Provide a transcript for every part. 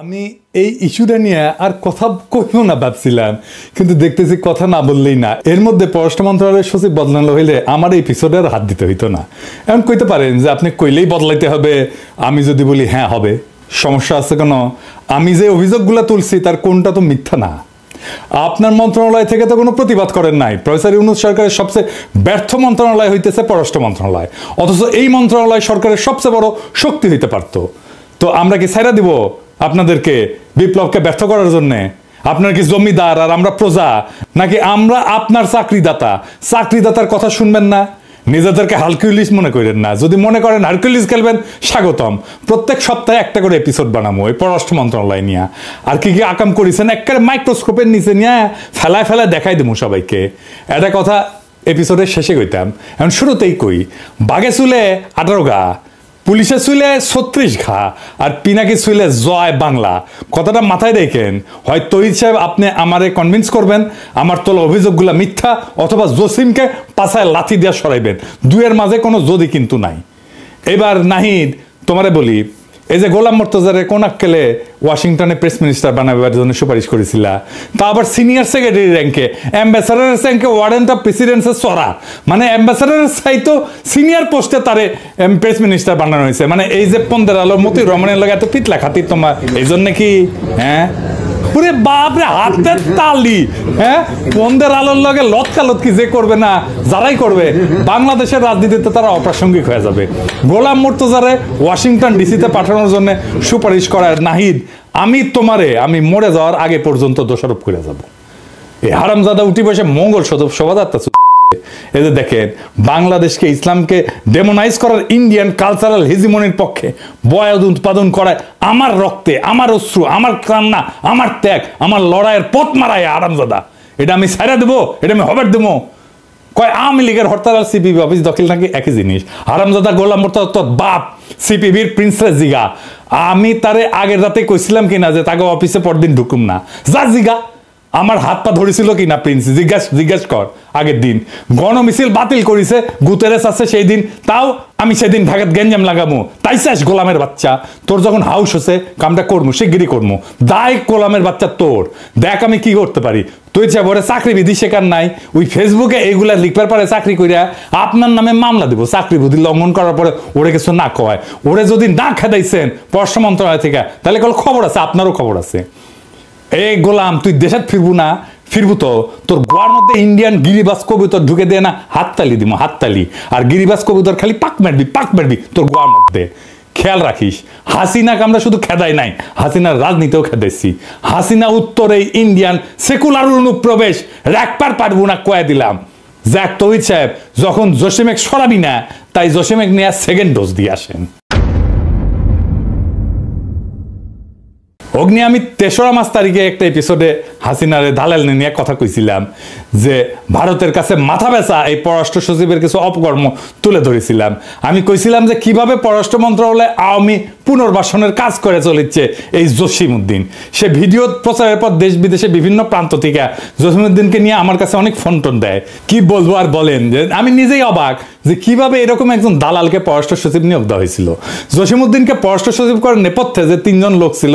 আমি এই ইস্যুটা নিয়ে আর কথা কইব না ভাবছিলাম, কিন্তু দেখতেছি কথা না বললেই না। এর মধ্যে পররাষ্ট্র মন্ত্রণালয়ের সচিব বদলানো হইলে আমার এই এপিসোডে আর হাত দিতে হইতো না। এখন কইতে পারেন যে আপনি কইলেই বদলাইতে হবে, আমি যদি বলি হ্যাঁ হবে, সমস্যা আছে কেন? আমি যে অভিযোগগুলো তুলছি তার কোনটা তো মিথ্যা না। আপনার মন্ত্রণালয় থেকে তো কোনো প্রতিবাদ করেন নাই। প্রফেসর ইউনূস সরকারের সবচেয়ে ব্যর্থ মন্ত্রণালয় হইতেছে পররাষ্ট্র মন্ত্রণালয়, অথচ এই মন্ত্রণালয় সরকারের সবচেয়ে বড় শক্তি হইতে পারত। তো আমরা কি ছাইড়া দিব আপনাদেরকে বিপ্লবকে ব্যর্থ করার জন্য? আপনার কি জমিদার আর আমরা প্রজা, নাকি আমরা আপনার চাকরিদাতার কথা শুনবেন না? নিজেদেরকে হারকিউলিস মনে করেন না। যদি মনে করেন হারকিউলিস খেলবেন, স্বাগতম। প্রত্যেক সপ্তাহে একটা করে এপিসোড বানাবো এই পররাষ্ট্র মন্ত্রণালয় নিয়ে। আর কি কি আকাম করেছেন একেবারে মাইক্রোস্কোপের নিচে নিয়ে ফেলায় দেখাই দেবো সবাইকে। একটা কথা এপিসোডের শেষে কইতাম, এখন শুরুতেই কই। বাঘে চুলে 18 গা, পুলিশে চুলে 36 ঘা, আর পিনাকি চুলে জয় বাংলা। কথাটা মাথায় রেখেন। হয় তৈরি সাহেব আপনি আমারে কনভিন্স করবেন আমার তোলা অভিযোগগুলা মিথ্যা, অথবা জসিমকে পাছায় লাথি দিয়ে সরাইবেন। দুয়ের মাঝে কোনো যদি কিন্তু নাই। এবার নাহিদ তোমারে বলি, এই যে গোলাম মোর্তজারে কোন আক্কেলে ওয়াশিংটনে প্রেস মিনিস্টার বানাবার জন্য সুপারিশ করেছিল, তা আবার সিনিয়র সেক্রেটারি র্যাঙ্কে, অ্যাম্বাসাডারের র্যাঙ্কে, ওয়ারেন্ট অফ প্রেসিডেন্সের চড়া, মানে অ্যাম্বাসাডারের চাইতো সিনিয়র পোস্টে তারে প্রেস মিনিস্টার বানানো হয়েছে। মানে এই যে 15 আলোর মতোই রমণের লাগে এত পিতলা খাতির তোমার, এই জন্য কি? হ্যাঁ পুরে বাপরে হাতের তালি। হ্যাঁ 15 আলোর লগে লতকালতকি যে করবে না, যারাই করবে বাংলাদেশের রাজনীতিতে তারা অপ্রাসঙ্গিক হয়ে যাবে। গোলাম মোর্তজারে ওয়াশিংটন ডিসিতে পাঠানোর জন্য সুপারিশ করার নাহিদ, আমি মরে যাওয়ার আগে পর্যন্ত দোষারোপ করে যাব। এই হারামজাদা উঠি বসে মঙ্গল শোভাযাত্রা। এই যে দেখেন, বাংলাদেশকে ইসলামকে ডেমোনাইজ করার ইন্ডিয়ান কালচারাল হেজিমনির পক্ষে বয়াদ উৎপাদন করায় আমার রক্তে, আমার অশ্রু, আমার কান্না, আমার ত্যাগ, আমার লড়াইয়ের পথ মারায় আরামজাদা। এটা আমি ছাইড়া দেবো? এটা আমি হবার দেবো? কয় আওয়ামী লীগের হরতাল আর সিপিবি অফিস দখল নাকি একই জিনিস। হারামজাদা গোলাম মোর্তজা বাপ সিপিবির প্রিন্সেস জিগা। আমি তারে আগের রাতে কইছিলাম কিনা যে তাকে অফিসে পরদিন ঢুকুম না? যা জিগা, আমার হাত পা ধরেছিল কিনা প্রিন্স, জিজ্ঞাসা কর। আগের দিন গণমিছিল বাতিল করেছে, গুতেরেস আছে সেই দিন, তাও আমি সেদিন ঢাকাত গেঞ্জাম লাগামু। তাই চাস গোলামের বাচ্চা, তোর যখন হাউস হচ্ছে কামটা করবো, শিগগিরই করবো। দায় গোলামের বাচ্চা তোর। দেখ আমি কি করতে পারি। তুই ওরে চাকরি বিধি শেখার নাই, ওই ফেসবুকে এইগুলা লিখবার পারে চাকরি করিয়া আপনার নামে মামলা দিব। চাকরি বিধি লঙ্ঘন করার পরে ওরে কিছু না কয়, ওরে যদি না খেদাইছেন পররাষ্ট্র মন্ত্রণালয় থেকে, তাহলে খবর আছে, আপনারও খবর আছে। এই গোলাম তুই দেশে ফিরবো না? ফিরবো তো, তোর গোয়ার মধ্যে ইন্ডিয়ান গিরিবাস কবুতর ঢুকে দেয় না, হাততালি দিব, হাততালি। আর গিরিবাস কবুতর খালি পাক মারবি তোর গোয়ার মধ্যে। খেয়াল রাখিস, হাসিনাকে আমরা শুধু খেদাই নাই, হাসিনার রাজনীতিও খেদাইছি। হাসিনা উত্তরে ইন্ডিয়ান সেকুলার অনুপ্রবেশ রাখবার পারবো না কয়ে দিলাম। যাক তৌহিদ সাহেব, যখন জসিমেক সরাবি না, তাই জসিমেক নিয়ে সেকেন্ড ডোজ দিয়ে আসেন। অগ্নি আমি 3রা মার্চ তারিখে একটা এপিসোডে হাসিনারে দালাল নিয়ে কথা কইছিলাম যে ভারতের কাছে মাথা বেচা এই পররাষ্ট্র সচিবের কিছু অপকর্ম তুলে ধরেছিলাম। আমি কইছিলাম যে কিভাবে পররাষ্ট্র মন্ত্রণালয়ে আওয়ামী পুনর্বাসনের কাজ করে চলেছে এই জসিমউদ্দিন। সে ভিডিও প্রচারের পর দেশ বিদেশে বিভিন্ন প্রান্ত থেকে জসিমউদ্দিনকে নিয়ে আমার কাছে অনেক ফোন টোন দেয়। কি বলবো আর বলেন, যে আমি নিজেই অবাক যে কিভাবে এরকম একজন দালালকে পররাষ্ট্র সচিব নিয়োগ দেওয়া হয়েছিল। জসিমউদ্দিনকে পররাষ্ট্র সচিব করার নেপথ্যে যে 3 জন লোক ছিল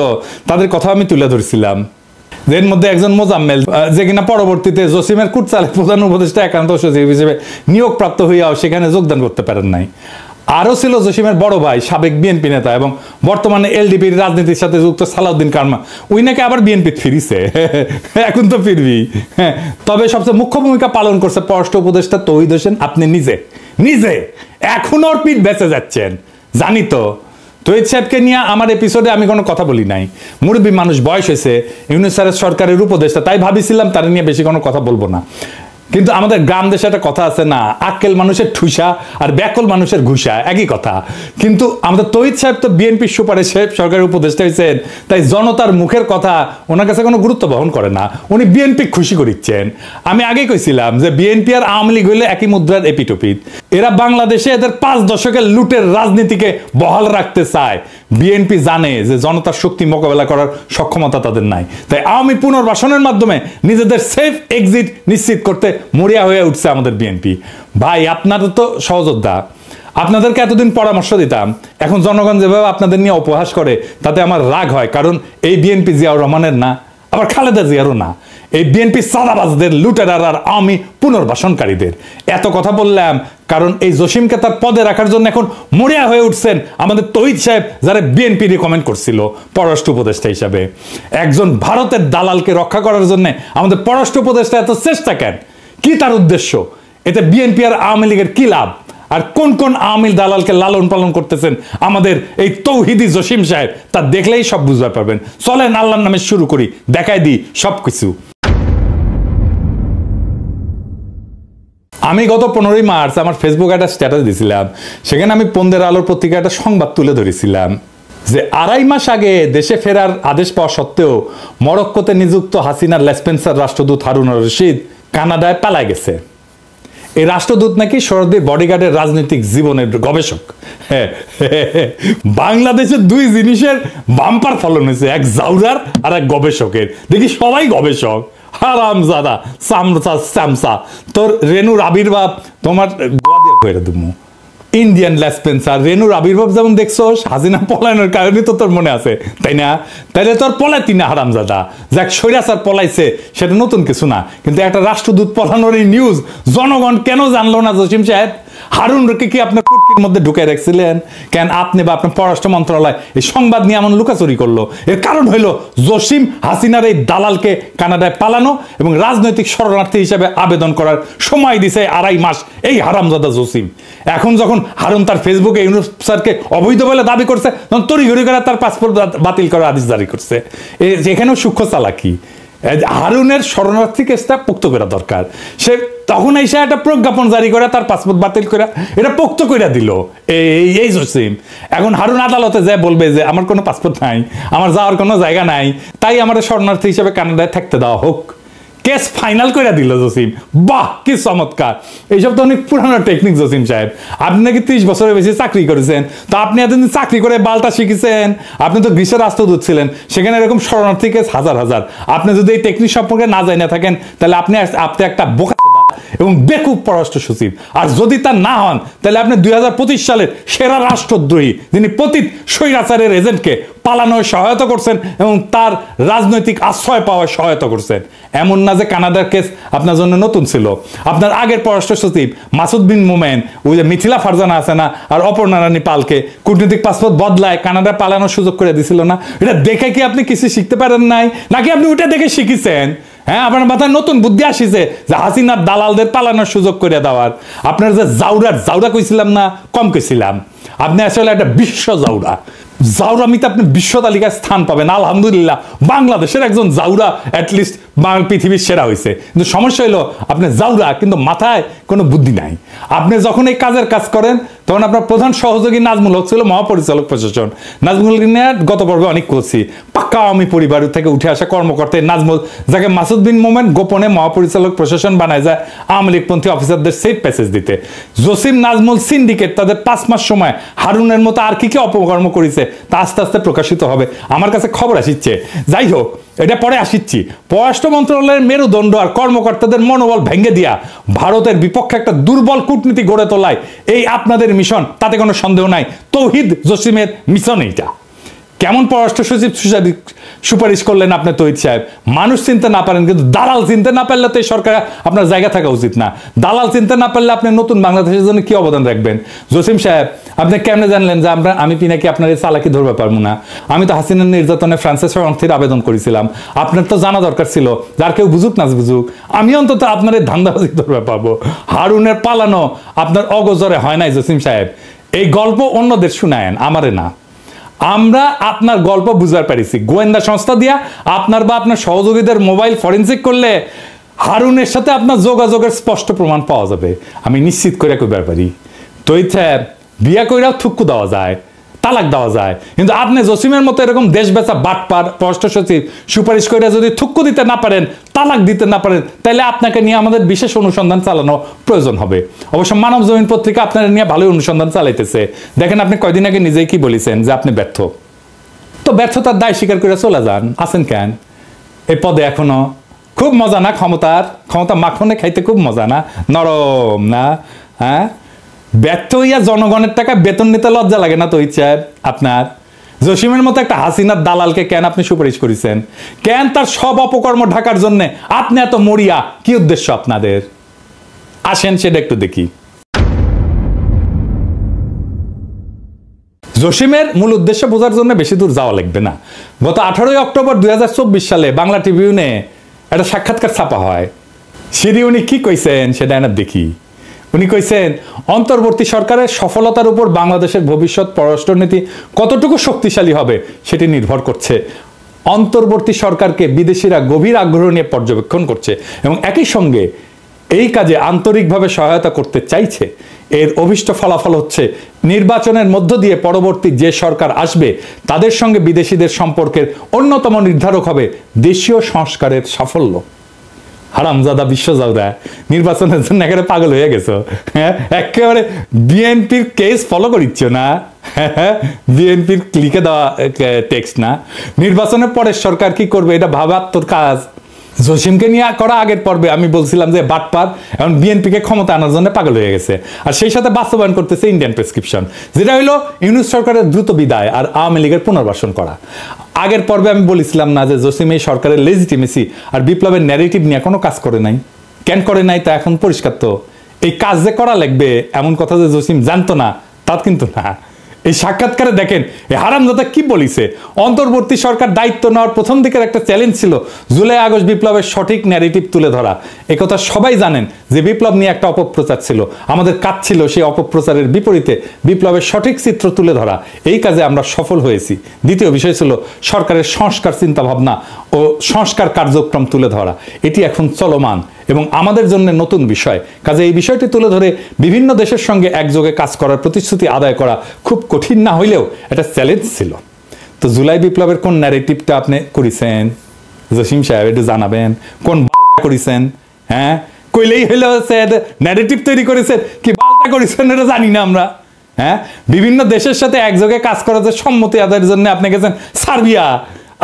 তাদের কথা আমি তুলে ধরছিলাম। এর মধ্যে একজন মোজাম্মেল, যে কিনা পরবর্তীতে জসিমের কুটচালের প্রধান উপদেষ্টা একান্ত সচিব হিসেবে নিয়োগ প্রাপ্ত হইয়াও সেখানে যোগদান করতে পারেন নাই। আরো ছিল জসিমের বড় ভাই, সাবেক বিএনপি নেতা এবং বর্তমানে এলডিপির রাজনীতির সাথে যুক্ত সালাউদ্দিন কারমা। ওই নাকি আবার বিএনপি ফিরিছে, এখন তো ফিরবি। তবে সবচেয়ে মুখ্য ভূমিকা পালন করছে পররাষ্ট্র উপদেষ্টা তৌহিদ হোসেন। আপনি নিজে এখনো ওর পিঠ বেঁচে যাচ্ছেন, জানি তো। তৌহিদ সাহেবকে নিয়ে আমার এপিসোডে আমি কোনো কথা বলি নাই। মুরব্বী মানুষ, বয়স হয়েছে, ইউনূস সরকারের উপদেষ্টা, তাই ভাবিছিলাম তার নিয়ে বেশি কোনো কথা বলবো না। কিন্তু আমাদের গ্রাম দেশে একটা কথা আছে না, আক্কেল মানুষের ঠুসা আর ব্যাকল মানুষের ঘুষা, একই কথা। কিন্তু আমাদের তৌহিদ সাহেব তো বিএনপির সুপারিশে সরকারের উপদেষ্টা হয়েছেন, তাই জনতার মুখের কথা ওনার কাছে কোনো গুরুত্ব বহন করে না। উনি বিএনপি খুশি করিচ্ছেন। আমি আগেই কইছিলাম যে বিএনপি আর আওয়ামী লীগ হইলে একই মুদ্রার এপিটোপিট। এরা বাংলাদেশে এদের 5 দশকের লুটের রাজনীতিকে বহাল রাখতে চায়। বিএনপি জানে যে জনতার শক্তি মোকাবেলা করার সক্ষমতা তাদের নাই, তাই আওয়ামী পুনর্বাসনের মাধ্যমে নিজেদের সেফ এক্সিট নিশ্চিত করতে মরিয়া হয়ে উঠছে আমাদের বিএনপি। ভাই আপনারা তো সহযোদ্ধা, আপনাদেরকে এতদিন পরামর্শ দিতাম, এখন জনগণ যেভাবে আপনাদের নিয়ে উপহাস করে তাতে আমার রাগ হয়। কারণ এই বিএনপি জিয়াউর রহমানের না, আবার খালেদা জিয়ারও না, এই বিএনপি সাদাবাজদের, লুটেরার আর আওয়ামী পুনর্বাসনকারীদের। এত কথা বললাম কারণ এই জসিমকে তার পদে রাখার জন্য এখন মরিয়া হয়ে উঠছেন আমাদের তৌহিদ সাহেব, যারা বিএনপি রিকমেন্ড করছিল পররাষ্ট্র উপদেষ্টা হিসাবে। একজন ভারতের দালালকে রক্ষা করার জন্য আমাদের পররাষ্ট্র উপদেষ্টা এত চেষ্টা কেন? কি তার উদ্দেশ্য? এতে বিএনপি আর আওয়ামী লীগের কি লাভ? আর কোন কোন আওয়ামী দালালকে লালন পালন করতেছেন আমাদের এই তৌহিদি জসিম সাহেব, তা দেখলেই সব বুঝতে পারবেন। চলেন আল্লাহর নামে শুরু করি, দেখাই দিই সবকিছু। আমি গত 15ই মার্চ আমার ফেসবুকে একটা স্ট্যাটাস দিয়েছিলাম, সেখানে আমি পন্দের আলোর পত্রিকা একটা সংবাদ তুলে ধরেছিলাম যে 2.5 মাস আগে দেশে ফেরার আদেশ পাওয়া সত্ত্বেও মরক্কোতে নিযুক্ত হাসিনার লেসপেন্সার রাষ্ট্রদূত হারুন রশিদ কানাডায় পালায় গেছে। এই রাষ্ট্রদূত নাকি সরদি বডিগার্ডের রাজনৈতিক জীবনের গবেষক। বাংলাদেশের দুই জিনিসের বাম্পার ফলন হয়েছে, এক জাউরার আর এক গবেষকের। দেখি সবাই গবেষক, হারামজাদা চামচা চামচা। তোর রেনুর আবির্ভাব তোমার গোয়া দিয়ে করে দেবো। ইন্ডিয়ান লেসপেন্সার রেনুর আবির্ভাব যেমন দেখছোস হাসিনা পলায়নের কারণে তো তোর মনে আছে, তাই না? তাইলে তোর পলাইতি না হারামজাদা। যাক, স্বৈরাচার পলাইছে সেটা নতুন কিছু না, কিন্তু একটা রাষ্ট্রদূত পলানোর এই নিউজ জনগণ কেন জানলো না জসিম সাহেব? হারুনকে কি আপনার কুটকির মধ্যে ঢুকে রাখছিলেন কেন? আপনি বা আপনার পররাষ্ট্র মন্ত্রণালয় এই সংবাদ নিয়ে এমন লুকাচুরি করলো? এর কারণ হইল জসিম হাসিনার এই দালালকে কানাডায় পালানো এবং রাজনৈতিক শরণার্থী হিসেবে আবেদন করার সময় দিছে 2.5 মাস এই হারামজাদা জসিম। এখন যখন হারুন তার ফেসবুকে ইউনুস স্যারকে অবৈধ বলে দাবি করছে, তখন তড়িঘড়ি করে তার পাসপোর্ট বাতিল করার আদেশ জারি করছে। এখানেও সূক্ষ্ম চালাকি। হারুনের শরণার্থী কেসটা পোক্ত করা দরকার। সে তখন এসে একটা প্রজ্ঞাপন জারি করে তার পাসপোর্ট বাতিল করে এটা পোক্ত করে দিল এই জসিম। এখন হারুন আদালতে যায় বলবে যে আমার কোনো পাসপোর্ট নাই, আমার যাওয়ার কোনো জায়গা নাই, তাই আমার শরণার্থী হিসেবে কানাডায় থাকতে দেওয়া হোক। কেস ফাইনাল করে দিল জসিম। বাহ, কি চমৎকার! এইসব তো অনেক পুরানো টেকনিক জসিম সাহেব। আপনি নাকি 30 বছরের বেশি চাকরি করেছেন, তো আপনি এতদিন চাকরি করে বালটা শিখেছেন। আপনি তো গ্রীসের রাষ্ট্রদূত ছিলেন, সেখানে এরকম শরণার্থী কেস হাজার হাজার। আপনি যদি এই টেকনিক সম্পর্কে না জানিয়ে থাকেন তাহলে আপনি একটা বোকা এবং বেকুব পররাষ্ট্র সচিব। আর যদি তা না হন তাহলে আপনি 2025 সালের সেরা রাষ্ট্রদ্রোহী, যিনি পতিত স্বৈরাচারের এজেন্টকে পালানোর সহায়তা করছেন এবং তার রাজনৈতিক আশ্রয় পাওয়ার সহায়তা করছেন। এমন না যে কানাডার কেস আপনার জন্য নতুন ছিল। আপনার আগের পররাষ্ট্র সচিব মাসুদ বিন মোমেন, ওই যে মিথিলা ফারজানা আছে না, আর অপর্ণা রানী পালকে কূটনৈতিক পাসপোর্ট বদলায় কানাডায় পালানোর সুযোগ করে দিছিল না? এটা দেখে কি আপনি কিছু শিখতে পারেন নাই, নাকি আপনি ওইটা দেখে শিখেছেন? হ্যাঁ, আপনার মাথায় নতুন বুদ্ধি আসিছে যে হাসিনার দালালদের পালানোর সুযোগ করে দেওয়ার। আপনার যে জাউরা কইছিলাম না, কম কইছিলাম। আপনি আসলে একটা বিশ্ব জাউরা। জাউরামিতে আপনি বিশ্ব তালিকায় স্থান পাবেন। আলহামদুলিল্লাহ, বাংলাদেশের একজন জাউরা অ্যাটলিস্ট পৃথিবীর সেরা হয়েছে। কিন্তু সমস্যা হলো আপনি জাউরা, কিন্তু মাথায় কোনো বুদ্ধি নাই। আপনি যখন এই কাজের কাজ করেন তখন আপনার প্রধান সহযোগী নাজমুল হক ছিল মহাপরিচালক প্রশাসন। নাজমুল নিয়ে গত পর্বে অনেক করছি, পাক্কা আওয়ামী পরিবার থেকে উঠে আসা কর্মকর্তা নাজমুল, যাকে মাসুদ বিন মোমেন গোপনে মহাপরিচালক প্রশাসন বানায় যায় আওয়ামী লীগপন্থী অফিসারদের সেফ প্যাসেজ দিতে। জসিম নাজমুল সিন্ডিকেট তাদের 5 মাস সময় হারুনের মতো আর কি কি অপকর্ম করেছে তা আস্তে আস্তে প্রকাশিত হবে। আমার কাছে খবর আসিচ্ছে। যাই হোক, এটা পরে আসিচ্ছি। পররাষ্ট্র মন্ত্রণালয়ের মেরুদণ্ড আর কর্মকর্তাদের মনোবল ভেঙে দিয়া ভারতের বিপক্ষে একটা দুর্বল কূটনীতি গড়ে তোলায় এই আপনাদের মিশন, তাতে কোনো সন্দেহ নাই। তৌহিদ জসিমের মিশন এইটা। কেমন পররাষ্ট্র সচিব সুপারিশ করলেন আপনি তৌহিদ সাহেব? মানুষ চিনতে না পারেন, কিন্তু দালাল চিনতে না পারলে তো এই সরকার আপনার জায়গা থাকা উচিত না। দালাল চিনতে না পারলে আপনি নতুন বাংলাদেশের জন্য কি অবদান রাখবেন? জসিম সাহেব, আপনি কেমনে জানলেন যে আমি পিনাকি আপনার এই চালাকি ধরবে পারবো না? আমি তো হাসিনার নির্যাতনে ফ্রান্সের শরণার্থীর আবেদন করেছিলাম। আপনার তো জানা দরকার ছিল, যার কেউ বুঝুক না বুঝুক, আমি অন্তত আপনার এই ধান্দাবাজি ধরবে পাবো। হারুনের পালানো আপনার অগোচরে হয় নাই জসিম সাহেব। এই গল্প অন্যদের শুনায়েন, আমারে না। আমরা আপনার গল্প বুঝতে পারিছি। গোয়েন্দা সংস্থা দিয়া আপনার বা আপনার সহযোগীদের মোবাইল ফরেনসিক করলে হারুনের সাথে আপনার যোগাযোগের স্পষ্ট প্রমাণ পাওয়া যাবে। আমি নিশ্চিত করে কইবার পারি। তৈরি বিয়া কইরাও থুক্কু দেওয়া যায়, তালাক দেওয়া যায়, কিন্তু আপনি জসিমের মতো এরকম দেশ বেচা বাটপার পররাষ্ট্র সচিব সুপারিশ করে যদি থুক্কু দিতে না পারেন, তালাক দিতে না পারেন, তাহলে আপনাকে নিয়ে আমাদের বিশেষ অনুসন্ধান চালানো প্রয়োজন হবে। অবশ্য মানব জমিন পত্রিকা আপনার নিয়ে ভালোই অনুসন্ধান চালাইতেছে। দেখেন, আপনি কয়দিন আগে নিজেই কি বলেছেন যে আপনি ব্যর্থ। তো ব্যর্থতার দায় স্বীকার করে চলে যান। আছেন কেন এই পদে এখনো? খুব মজা না ক্ষমতা মাখনে খাইতে? খুব মজা না? নরম না? হ্যাঁ, ব্যর্থ হইয়া জনগণের টাকা বেতন নিতে লজ্জা লাগে না তো ইচ্ছা আপনার? জসিমের মতো একটা হাসিনার দালালকে কেন আপনি সুপারিশ করেছেন? কেন তার সব অপকর্ম ঢাকার জন্য আপনি এত মরিয়া? কি উদ্দেশ্য আপনাদের? আসেন সেটা একটু দেখি। জসিমের মূল উদ্দেশ্য বোঝার জন্য বেশি দূর যাওয়া লাগবে না। গত 18 অক্টোবর 2024 সালে বাংলা ট্রিবিউনে একটা সাক্ষাৎকার ছাপা হয়। সেটি উনি কি কইছেন সেটা না দেখি। উনি কইছেন, অন্তর্বর্তী সরকারের সফলতার উপর বাংলাদেশের ভবিষ্যৎ পররাষ্ট্রনীতি কতটুকু শক্তিশালী হবে সেটি নির্ভর করছে। অন্তর্বর্তী সরকারকে বিদেশিরা গভীর আগ্রহ নিয়ে পর্যবেক্ষণ করছে এবং একই সঙ্গে এই কাজে আন্তরিকভাবে সহায়তা করতে চাইছে। এর অভিষ্ট ফলাফল হচ্ছে নির্বাচনের মধ্য দিয়ে পরবর্তী যে সরকার আসবে তাদের সঙ্গে বিদেশিদের সম্পর্কের অন্যতম নির্ধারক হবে দেশীয় সংস্কারের সাফল্য। হারামজাদা বিশ্বজাদা, নির্বাচনের জন্য একেবারে পাগল হয়ে গেছো। হ্যাঁ, একেবারে বিএনপির কেস ফলো করিচ্ছ না? বিএনপির লিখে দেওয়া টেক্সট না? নির্বাচনের পরে সরকার কি করবে এটা ভাবার তোর কাজ। জসিমকে নিয়ে করা আগের পর্বে আমি বলছিলাম যে বাটপার এখন বিএনপিকে ক্ষমতা আনার জন্য পাগল হয়ে গেছে, আর সেই সাথে বাস্তবায়ন করতেছে ইন্ডিয়ান প্রেসক্রিপশন, যেটা হইলো ইউনূস সরকারের দ্রুত বিদায় আর আওয়ামী লীগের পুনর্বাসন করা। আগের পর্বে আমি বলেছিলাম না যে জসিম এই সরকারের লেজিটিমেসি আর বিপ্লবের ন্যারেটিভ নিয়ে কোনো কাজ করে নাই? কেন করে নাই তা এখন পরিষ্কার। তো এই কাজ যে করা লাগবে এমন কথা যে জসিম জানতো না তা কিন্তু না। এই সাক্ষাৎকারে দেখেন এই হারামজাদা কি বলিছে। অন্তর্বর্তী সরকার দায়িত্ব নেওয়ার প্রথম দিকের একটা চ্যালেঞ্জ ছিল জুলাই আগস্ট বিপ্লবের সঠিক ন্যারেটিভ তুলে ধরা। একথা সবাই জানেন যে বিপ্লব নিয়ে একটা অপপ্রচার ছিল, আমাদের কাজ ছিল সেই অপপ্রচারের বিপরীতে বিপ্লবের সঠিক চিত্র তুলে ধরা। এই কাজে আমরা সফল হয়েছি। দ্বিতীয় বিষয় ছিল সরকারের সংস্কার চিন্তাভাবনা ও সংস্কার কার্যক্রম তুলে ধরা। এটি এখন চলমান এবং আমাদের জন্য নতুন বিষয়। কাজে এই বিষয়টি তুলে ধরে বিভিন্ন দেশের সঙ্গে একযোগে কাজ করার প্রতিশ্রুতি আদায় করা খুব কঠিন না হইলেও একটা চ্যালেঞ্জ ছিল। তো জুলাই বিপ্লবের কোন ন্যারেটিভটা আপনি করেছেন জসিম সাহেব একটু জানাবেন? কোন করেছেন? হ্যাঁ, কইলেই হইলো ন্যারেটিভ তৈরি করেছেন, কি বালটা করেছেন এটা জানি না আমরা। হ্যাঁ, বিভিন্ন দেশের সাথে একযোগে কাজ করার যে সম্মতি আদায়ের জন্য আপনি গেছেন সার্বিয়া,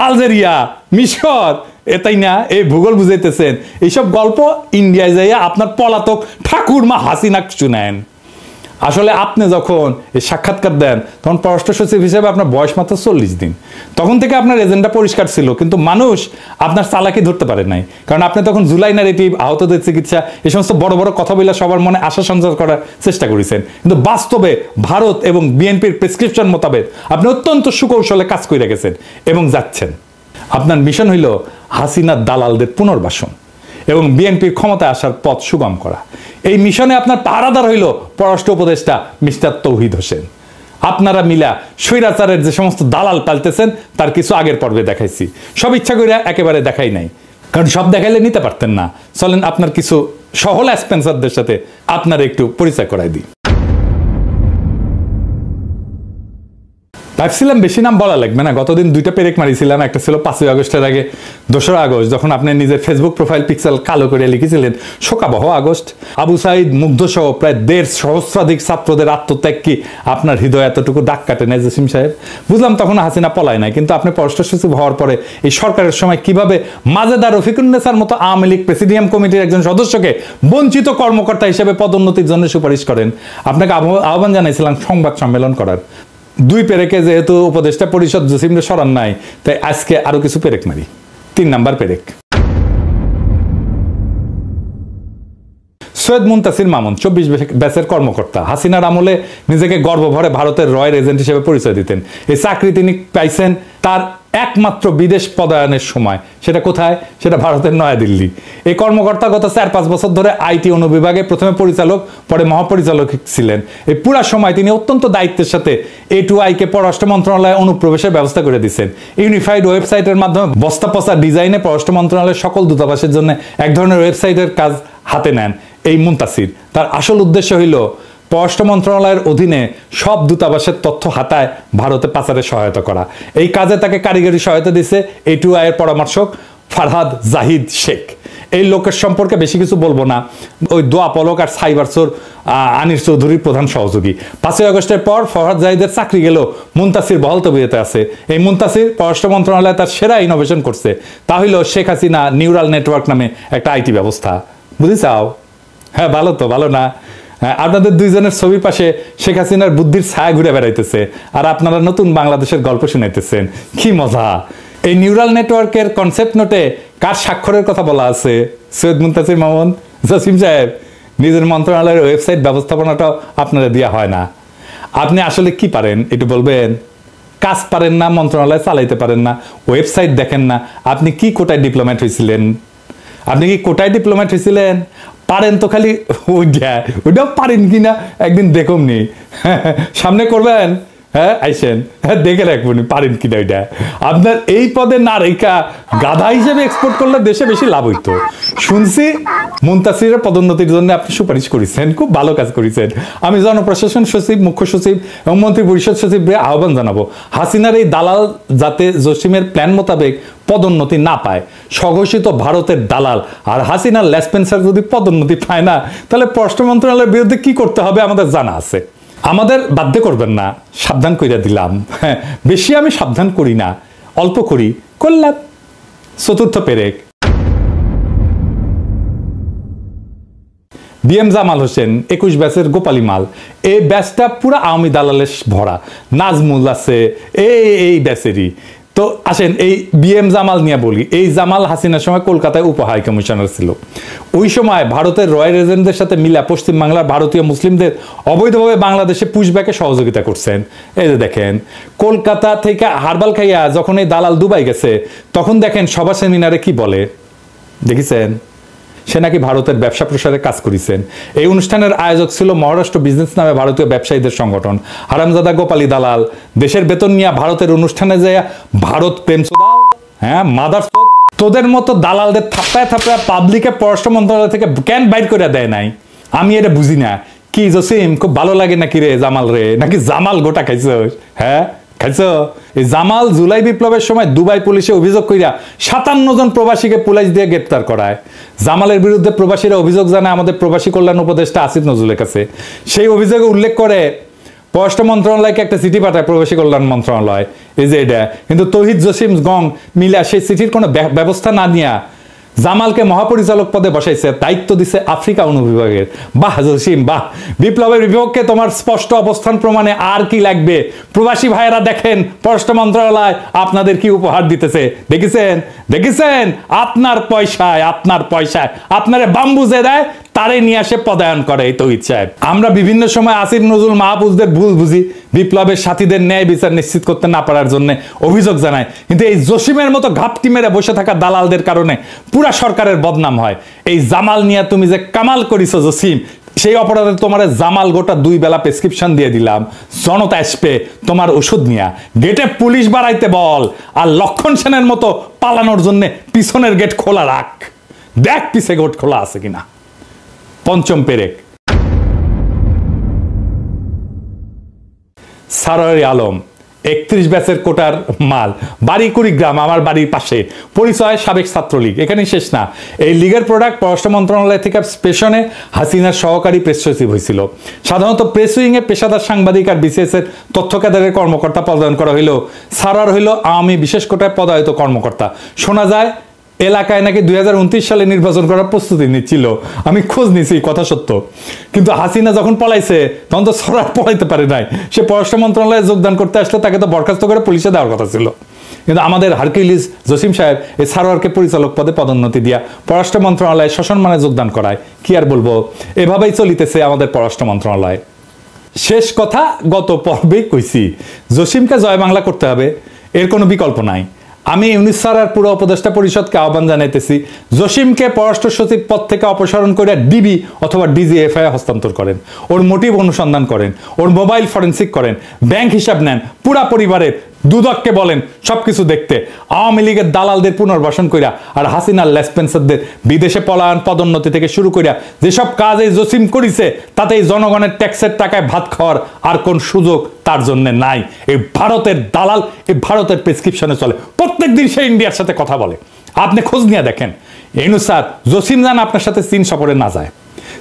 আলজেরিয়া, মিশর, এটাই না? এই ভূগোল বুঝাইতেছেন। এইসব গল্প ইন্ডিয়ায় যাইয়া আপনার পলাতক ঠাকুরমা হাসিনা শুনেন। আসলে আপনি যখন এই সাক্ষাৎকার দেন তখন পররাষ্ট্র সচিব হিসেবে আপনার বয়স মাত্র 40 দিন। তখন থেকে আপনার এজেন্ডা পরিষ্কার ছিল, কিন্তু মানুষ আপনার চালাকি ধরতে পারে নাই। কারণ আপনি তখন জুলাই ন্যারেটিভ, আহতদের চিকিৎসা, এই সমস্ত বড় বড় কথা বলে সবার মনে আশা সঞ্চার করার চেষ্টা করেছেন। কিন্তু বাস্তবে ভারত এবং বিএনপির প্রেসক্রিপশন মোতাবেক আপনি অত্যন্ত সুকৌশলে কাজ করে গেছেন এবং যাচ্ছেন। আপনার মিশন হইল হাসিনার দালালদের পুনর্বাসন এবং বিএনপির ক্ষমতায় আসার পথ সুগম করা। এই মিশনে আপনার পাহারাদার হইল পররাষ্ট্র উপদেষ্টা মিস্টার তৌহিদ হোসেন। আপনারা মিলা স্বৈরাচারের যে সমস্ত দালাল পালতেছেন তার কিছু আগের পর্বে দেখাইছি। সব ইচ্ছা করে একেবারে দেখাই নাই, কারণ সব দেখাইলে নিতে পারতেন না। চলেন আপনার কিছু সহল স্পেন্সারদের সাথে আপনার একটু পরিচয় করাই দিই। ভাবছিলাম বেশি নাম বলা লাগবে না। গতদিন দুইটা পেরেক মারিছিলাম, একটা ছিল 5ই আগস্টের আগে 2রা আগস্ট, যখন আপনি নিজের ফেসবুক প্রোফাইল পিক্সেল কালো করে লিখেছিলেন শোকাবহ আগস্ট। আবু সাইদ মুগ্ধ সহ প্রায় 1.5 সহস্রাধিক ছাত্রদের আত্মত্যাগ কি আপনার হৃদয় এতটুকু দাগ কাটে না জসিম সাহেব? বুঝলাম তখন হাসিনা পলায় নাই, কিন্তু আপনি পররাষ্ট্র সচিব হওয়ার পরে এই সরকারের সময় কিভাবে মাজেদা রফিকুন্নেসার মতো আওয়ামী লীগ প্রেসিডিয়াম কমিটির একজন সদস্যকে বঞ্চিত কর্মকর্তা হিসেবে পদোন্নতির জন্য সুপারিশ করেন। আপনাকে আহ্বান জানাইছিলাম সংবাদ সম্মেলন করার। 2 পেরেকে যেহেতু উপদেষ্টা পরিষদ জসিমরে সরান নাই, তাই আজকে আরো কিছু পেরেক মারি। 3 নাম্বার পেরেক। সৈয়দ মুনতাসির মামুন 24 ব্যাচের কর্মকর্তা। হাসিনার আমলে নিজেকে গর্বভরে ভারতের রয়ের এজেন্ট হিসেবে পরিচয় দিতেন। এই চাকরি তিনি পাইছেন তার একমাত্র বিদেশ পদায়নের সময়। সেটা কোথায়? সেটা ভারতের নয়াদিল্লি। এই কর্মকর্তা গত 4-5 বছর ধরে আইটি অনুবিভাগে প্রথমে পরিচালক, পরে মহাপরিচালক ছিলেন। এই পুরা সময় তিনি অত্যন্ত দায়িত্বের সাথে A2I কে পররাষ্ট্র মন্ত্রণালয়ে অনুপ্রবেশের ব্যবস্থা করে দিচ্ছেন। ইউনিফাইড ওয়েবসাইটের মাধ্যমে বস্তা পচা ডিজাইনে পররাষ্ট্র মন্ত্রণালয়ের সকল দূতাবাসের জন্য এক ধরনের ওয়েবসাইটের কাজ হাতে নেন এই মুনতাসির। তার আসল উদ্দেশ্য হইল পররাষ্ট্র মন্ত্রণালয়ের অধীনে সব দূতাবাসের তথ্য হাতায় ভারতে পাচারে সহায়তা করা। এই কাজে তাকে কারিগরি সহায়তা দিচ্ছে A2I এর পরামর্শক ফারহাদ জাহিদ শেখ। এই লোকের সম্পর্কে বেশি কিছু বলবো না। ওই দোয়া পলক আর সাইবার চোর আনির চৌধুরীর প্রধান সহযোগী। 5ই আগস্টের পর ফরহাদ জাহিদের চাকরি গেল, মুনতাসির বহাল তবিয়তে আছে। এই মুনতাসির পররাষ্ট্র মন্ত্রণালয়ে তার সেরা ইনোভেশন করছে। তা হইল শেখ হাসিনা নিউরাল নেটওয়ার্ক নামে একটা আইটি ব্যবস্থা। বুঝি চাও? হ্যাঁ, ভালো তো, ভালো না? হ্যাঁ, আপনাদের দুইজনের ছবির পাশে শেখ হাসিনার বুদ্ধির ছায়া ঘুরে বেড়াইতেছে আর আপনারা নতুন বাংলাদেশের গল্প শুনাইতেছেন। কি মজা! এই নিউরাল নেটওয়ার্কের কনসেপ্ট নোটে কার স্বাক্ষরের কথা বলা আছে? সৈয়দ মুনতাসির মামুন, জসিম সাহেব। নিজের মন্ত্রণালয়ের ওয়েবসাইট ব্যবস্থাপনাটাও আপনারা দেওয়া হয় না। আপনি আসলে কি পারেন একটু বলবেন? কাজ পারেন না, মন্ত্রণালয় চালাইতে পারেন না, ওয়েবসাইট দেখেন না। আপনি কি কোটায় ডিপ্লোমেট হয়েছিলেন? আপনি কি কোটায় ডিপ্লোমেট হয়েছিলেন? পারেন তো খালি ওইটাও পারেন কিনা একদিন দেখুন নি, সামনে করবেন। হ্যাঁ, আইসেন, হ্যাঁ, দেখে রাখবেন পারেন কিনা ওইটা। আপনার এই পদে না রেখা গাধা হিসেবে এক্সপোর্ট করলে দেশে বেশি লাভ হইতো। শুনছি মুনতাসিরের পদোন্নতির জন্য আপনি সুপারিশ করেছেন, খুব ভালো কাজ করেছেন। আমি জনপ্রশাসন সচিব, মুখ্য সচিব এবং মন্ত্রী পরিষদ সচিবকে আহ্বান জানাবো, হাসিনার এই দালাল যাতে জসিমের প্ল্যান মোতাবেক পদোন্নতি না পায়। স্বঘোষিত ভারতের দালাল আর হাসিনার লেসপেন্সার যদি পদোন্নতি পায় না, তাহলে পররাষ্ট্র মন্ত্রণালয়ের বিরুদ্ধে কি করতে হবে আমাদের জানা আছে। আমাদের বাধ্য করবেন না, সাবধান কইরা দিলাম। হ্যাঁ, বেশি আমি সাবধান করি না, অল্প করি, করলাম। চতুর্থ পেরেক, বিএম জামাল হোসেন 21 ব্যাচের গোপালী মাল। এই ব্যাচটা পুরো আওয়ামী দালালের ভরা। নাজমুল আছে এই ব্যাচেরই। তো আসেন এই বিএম জামাল নিয়ে বলি। এই জামাল হাসিনার সময় কলকাতায় উপ হাই কমিশনার ছিল। ওই সময় ভারতের রয়্যাল এজেন্টদের সাথে মিলা পশ্চিমবাংলার ভারতীয় মুসলিমদের অবৈধভাবে বাংলাদেশে পুশব্যাকে সহযোগিতা করছেন। এই যে দেখেন, কলকাতা থেকে হারবাল খাইয়া যখন এই দালাল দুবাই গেছে, তখন দেখেন সভা সেমিনারে কি বলে দেখেছেন? সে নাকি ভারতের ব্যবসা প্রসারে কাজ করেছেন। এই অনুষ্ঠানের আয়োজক ছিল মহারাষ্ট্র বিজনেস নামে ভারতীয় ব্যবসায়ীদের সংগঠন। হারামজাদা গোপালী দালাল দেশের বেতন নিয়ে ভারতের অনুষ্ঠানে যায় ভারত প্রেম, হ্যাঁ মাদার, তোদের মতো দালালদের থাপ্পায় থাপ্পায় পাবলিকে পররাষ্ট্র মন্ত্রণালয় থেকে কেন বাইর করে দেয় নাই? আমি এটা বুঝি না। কি জসিম, খুব ভালো লাগে নাকি রে জামাল রে? নাকি জামাল গোটা খাইছ? হ্যাঁ খাইছো? এই জামাল জুলাই বিপ্লবের সময় দুবাই পুলিশে অভিযোগ কইরা 57 জন প্রবাসীকে পুলিশ দিয়ে গ্রেপ্তার করায়। জামালের বিরুদ্ধে প্রবাসীরা অভিযোগ জানায় আমাদের প্রবাসী কল্যাণ উপদেষ্টা আসিফ নজরুলের কাছে। সেই অভিযোগে উল্লেখ করে পররাষ্ট্র মন্ত্রণালয়কে একটা চিঠি পাঠায় প্রবাসী কল্যাণ মন্ত্রণালয়। এই যে এটা কিন্তু তৌহিদ জসিম গং মিলা সেই চিঠির কোনো ব্যবস্থা না নিয়ে জামালকে মহাপরিচালক পদে বসাইছে, দায়িত্ব দিছে আফ্রিকা অনুবিভাগের। বাহ জসিম বাহ, বিপ্লবের বিপক্ষে তোমার স্পষ্ট অবস্থান প্রমাণে আর কি লাগবে? প্রবাসী ভাইয়েরা দেখেন পররাষ্ট্র মন্ত্রণালয় আপনাদের কি উপহার দিতেছে, দেখেছেন? দেখেছেন? আপনার পয়সায় আপনারে বাম্বু যে দেয় তারে নিয়ে আসে পদায়ন করে এই তৌহিদ সাহেব। আমরা বিভিন্ন সময় আসিফ নজরুল মাহফুজদের ভুল বুঝি, বিপ্লবের সাথীদের ন্যায় বিচার নিশ্চিত করতে না পারার জন্য অভিযোগ জানায়। কিন্তু এই জসিমের মতো ঘাপটি মেরে বসে থাকা দালালদের কারণে পুরা সরকারের বদনাম হয়। এই জামাল নিয়ে তুমি যে কামাল করিস জসিম, সেই অপরাধে তোমার জামাল গোটা 2 বেলা প্রেসক্রিপশন দিয়ে দিলাম। জনতা আসবে তোমার ওষুধ নিয়ে, গেটে পুলিশ বাড়াইতে বল, আর লক্ষণ সেনের মতো পালানোর জন্য পিছনের গেট খোলা রাখ, দেখ পিছে গেট খোলা আছে কিনা। পঞ্চম পেরেক, সারোয়ার আলম 31 ব্যাচের কোটার মাল, বাড়ি কুড়িগ্রাম, আমার বাড়ির পাশে, পরিচয় সাবেক ছাত্রলীগ। এখানেই শেষ না, এই লীগের প্রোডাক্ট পররাষ্ট্র মন্ত্রণালয় থেকে পেশনে হাসিনার সহকারী প্রেস সচিব হয়েছিল। সাধারণত প্রেস উইংয়ে পেশাদার সাংবাদিক আর বিসিএস এর তথ্য কেন্দ্রের কর্মকর্তা পদায়ন করা হইল। সারোয়ার হইল আওয়ামী বিশেষ কোটায় পদায়িত কর্মকর্তা। শোনা যায় এলাকায় নাকি 2029 সালে নির্বাচন করার প্রস্তুতি নিচ্ছিল। আমি খোঁজ নিছি, কথা সত্য। কিন্তু হাসিনা যখন পলাইছে তখন তো সরার পলাইতে পারে নাই। সে পররাষ্ট্র মন্ত্রণালয়ে যোগদান করতে আসলে তাকে তো বরখাস্ত করে পুলিশে দেওয়ার কথা ছিল। কিন্তু আমাদের হারকিউলিস জসিম সাহেব এই সারোয়ারকে পরিচালক পদে পদোন্নতি দিয়া পররাষ্ট্র মন্ত্রণালয়ে সসম্মানে যোগদান করায়। কি আর বলবো, এভাবেই চলিতেছে আমাদের পররাষ্ট্র মন্ত্রণালয়। শেষ কথা গত পর্বেই কইছি, জসিমকে জয় বাংলা করতে হবে, এর কোনো বিকল্প নাই। আমি ইউনিস স্যার আর পুরো উপদেষ্টা পরিষদকে আহ্বান জানাইতেছি, জসিমকে পররাষ্ট্র সচিব পদ থেকে অপসারণ করে ডিবি অথবা ডিজিএফআই হস্তান্তর করেন, ওর মোটিভ অনুসন্ধান করেন, ওর মোবাইল ফরেন্সিক করেন, ব্যাংক হিসাব নেন, পুরা পরিবারের দুদককে বলেন সবকিছু দেখতে, আওয়ামী লীগের দালালদের পুনর্বাসন কইরা আর হাসিনার লেসপেন্সারদের বিদেশে পলায়ন, পদোন্নতি থেকে শুরু কইরা যেসব কাজ এই জসিম করিছে, তাতে এই জনগণের ট্যাক্সের টাকায় ভাত খাওয়ার আর কোন সুযোগ তার জন্য নাই। এই ভারতের দালাল এই ভারতের প্রেসক্রিপশনে চলে, প্রত্যেকদিন সে ইন্ডিয়ার সাথে কথা বলে। আপনি খোঁজ নিয়ে দেখেন, ইউনুস স্যার জসিম জান আপনার সাথে চীন সফরে না যায়,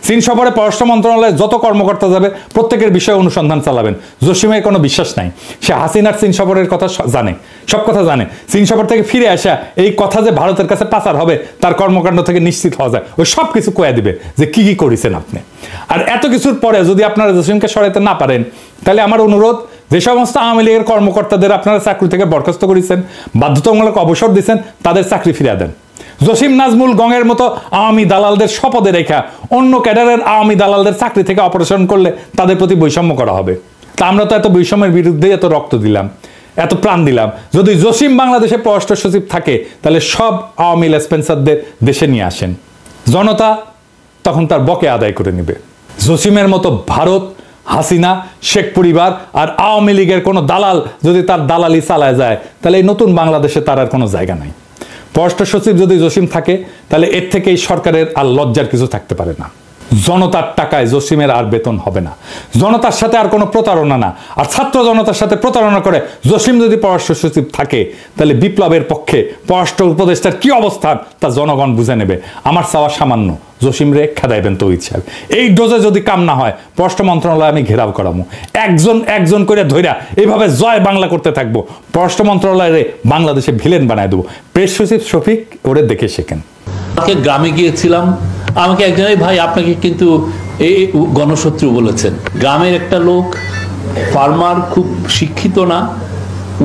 চীন সফরে পররাষ্ট্র মন্ত্রণালয়ে যত কর্মকর্তা যাবে প্রত্যেকের বিষয়ে অনুসন্ধান চালাবেন। জসিমের কোনো বিশ্বাস নাই, সে হাসিনার চীন সফরের কথা জানে, সব কথা জানে। চীন সফর থেকে ফিরে আসা এই কথা যে ভারতের কাছে পাচার হবে তার কর্মকাণ্ড থেকে নিশ্চিত হওয়া যায়, ওই সব কিছু কয়ে দিবে যে কি কি করেছেন আপনি। আর এত কিছুর পরে যদি আপনারা জসিমকে সরাইতে না পারেন, তাহলে আমার অনুরোধ, যে সমস্ত আওয়ামী লীগের কর্মকর্তাদের আপনারা চাকরি থেকে বরখাস্ত করেছেন, বাধ্যতামূলক অবসর দিচ্ছেন, তাদের চাকরি ফিরিয়ে দেন। জসিম নাজমুল গঙের মতো আওয়ামী দালালদের শপথে রেখা অন্য ক্যাডারের আওয়ামী দালালদের চাকরি থেকে অপারেশন করলে তাদের প্রতি বৈষম্য করা হবে। তা আমরা তো এত বৈষম্যের বিরুদ্ধে এত রক্ত দিলাম, এত প্রাণ দিলাম। যদি জসিম বাংলাদেশে পররাষ্ট্র সচিব থাকে, তাহলে সব আওয়ামী লেসপেন্সারদের দেশে নিয়ে আসেন, জনতা তখন তার বকে আদায় করে নেবে। জসিমের মতো ভারত, হাসিনা, শেখ পরিবার আর আওয়ামী লীগের কোনো দালাল যদি তার দালালি চালায় যায়, তাহলে এই নতুন বাংলাদেশে তার আর কোনো জায়গা নাই। পররাষ্ট্র সচিব যদি জসিম থাকে, তাহলে এর থেকে এই সরকারের আর লজ্জার কিছু থাকতে পারে না। জনতার টাকায় জসিমের আর বেতন হবে না, জনতার সাথে আর কোনো প্রতারণা না। আর ছাত্র জনতার সাথে প্রতারণা করে জসিম যদি পররাষ্ট্র সচিব থাকে, তাহলে বিপ্লবের পক্ষে পররাষ্ট্র উপদেষ্টার কি অবস্থান তা জনগণ বুঝে নেবে। আমার চাওয়া সামান্য, জসিম রে খেদাইবেন তো ইচ্ছা। এই ডোজে যদি কাম না হয়, পররাষ্ট্র মন্ত্রণালয় আমি ঘেরাও করাবো, একজন একজন করে ধইরা এইভাবে জয় বাংলা করতে থাকবো। পররাষ্ট্র মন্ত্রণালয়ে বাংলাদেশে ভিলেন বানায় দেবো। প্রেস সচিব শফিক ওরে দেখে শেখেন। গ্রামে গিয়েছিলাম, আমাকে একজন, ভাই আপনাকে কিন্তু এই গণশত্রু বলেছেন। গ্রামের একটা লোক, ফার্মার, খুব শিক্ষিত না,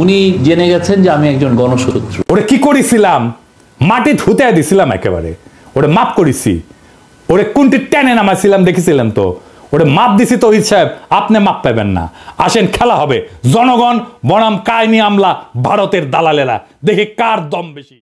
উনি জেনে গেছেন যে আমি একজন গণশত্রু। ওরে কি করেছিলাম, মাটি ধুতে দিছিলাম একেবারে, ওরে মাপ করেছি, ওরে কোনটি টেনে নামাইছিলাম দেখেছিলেন তো, ওরে মাপ দিছি তো সাহেব, আপনি মাপ পাবেন না। আসেন খেলা হবে, জনগণ বনাম কায়েমি আমলা ভারতের দালালেরা, দেখে কার দম বেশি।